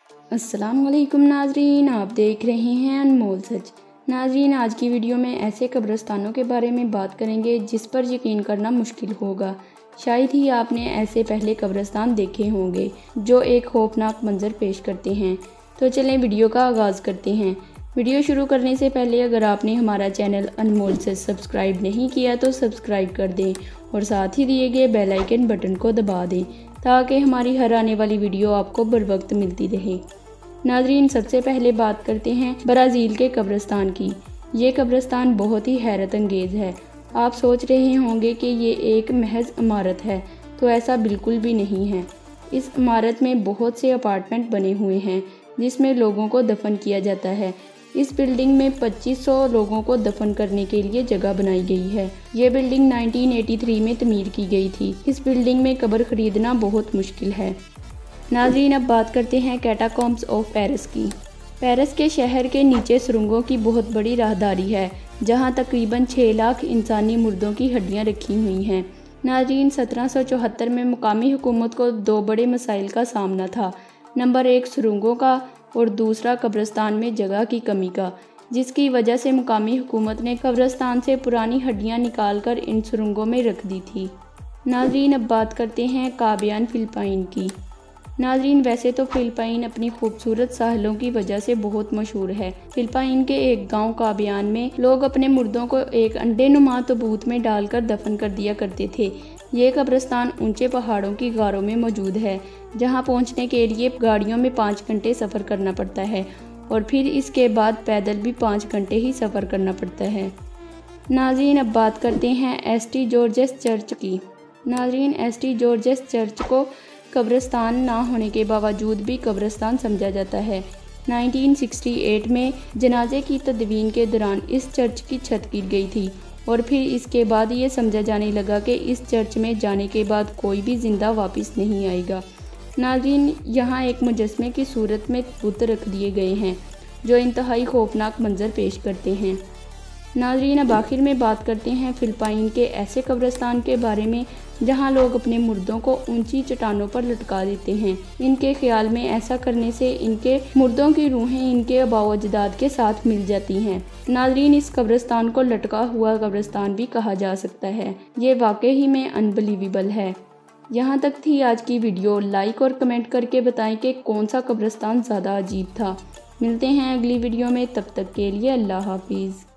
अस्सलाम वालेकुम नाजरीन, आप देख रहे हैं अनमोल सच। नाजरीन, आज की वीडियो में ऐसे कब्रिस्तानों के बारे में बात करेंगे जिस पर यकीन करना मुश्किल होगा। शायद ही आपने ऐसे पहले कब्रिस्तान देखे होंगे जो एक खौफनाक मंजर पेश करते हैं। तो चलें वीडियो का आगाज़ करते हैं। वीडियो शुरू करने से पहले अगर आपने हमारा चैनल अनमोल सच सब्सक्राइब नहीं किया तो सब्सक्राइब कर दें और साथ ही दिए गए बेल आइकन बटन को दबा दें ताकि हमारी हर आने वाली वीडियो आपको बर वक्त मिलती रहे। नाजरीन, सबसे पहले बात करते हैं ब्राज़ील के कब्रिस्तान की। ये कब्रिस्तान बहुत ही हैरत अंगेज़ है। आप सोच रहे होंगे कि ये एक महज इमारत है, तो ऐसा बिल्कुल भी नहीं है। इस इमारत में बहुत से अपार्टमेंट बने हुए हैं जिसमें लोगों को दफन किया जाता है। इस बिल्डिंग में 2500 लोगों को दफन करने के लिए जगह बनाई गई है। ये बिल्डिंग 1983 में तमीर की गई थी। इस बिल्डिंग में कब्र खरीदना बहुत मुश्किल है। नाज़रीन, अब बात करते हैं कैटाकॉम्ब्स ऑफ पेरिस की। पेरिस के शहर के नीचे सुरंगों की बहुत बड़ी राहदारी है जहां तकरीबन 6 लाख इंसानी मुर्दों की हड्डियां रखी हुई हैं। नाज़रीन, 1774 में मुकामी हुकूमत को 2 बड़े मसाइल का सामना था। नंबर 1 सुरंगों का और दूसरा कब्रिस्तान में जगह की कमी का, जिसकी वजह से मुकामी हुकूमत ने कब्रिस्तान से पुरानी हड्डियाँ निकाल कर इन सुरंगों में रख दी थी। नाज़रीन, अब बात करते हैं काबियान फ़िलिपाइन की। नाज़रीन, वैसे तो फ़िलिपाइन अपनी खूबसूरत साहिलों की वजह से बहुत मशहूर है। फ़िलिपाइन के एक गांव काबियान में लोग अपने मुर्दों को एक अंडे नुमा तबूत में डालकर दफन कर दिया करते थे। ये कब्रिस्तान ऊंचे पहाड़ों की गारों में मौजूद है जहां पहुंचने के लिए गाड़ियों में 5 घंटे सफ़र करना पड़ता है और फिर इसके बाद पैदल भी 5 घंटे ही सफ़र करना पड़ता है। नाज़रीन, अब बात करते हैं एसटी जॉर्जेस चर्च की। नाज़रीन, एसटी जॉर्जेस चर्च को कब्रिस्तान ना होने के बावजूद भी कब्रिस्तान समझा जाता है। 1968 में जनाजे की तदवीन के दौरान इस चर्च की छत गिर गई थी और फिर इसके बाद ये समझा जाने लगा कि इस चर्च में जाने के बाद कोई भी ज़िंदा वापस नहीं आएगा। नाज़रीन, यहाँ एक मुजस्मे की सूरत में बुत रख दिए गए हैं जो इंतहाई खौफनाक मंजर पेश करते हैं। नाज़रीन, अब आखिर में बात करते हैं फ़िलिपाइन के ऐसे कब्रिस्तान के बारे में जहां लोग अपने मुर्दों को ऊंची चट्टानों पर लटका देते हैं। इनके ख्याल में ऐसा करने से इनके मुर्दों की रूहें इनके आबाओ अजदाद के साथ मिल जाती हैं। नाज़रीन, इस कब्रिस्तान को लटका हुआ कब्रिस्तान भी कहा जा सकता है। ये वाकई में अनबिलीवेबल है। यहाँ तक थी आज की वीडियो। लाइक और कमेंट करके बताएं कि कौन सा कब्रिस्तान ज़्यादा अजीब था। मिलते हैं अगली वीडियो में, तब तक के लिए अल्लाह हाफिज़।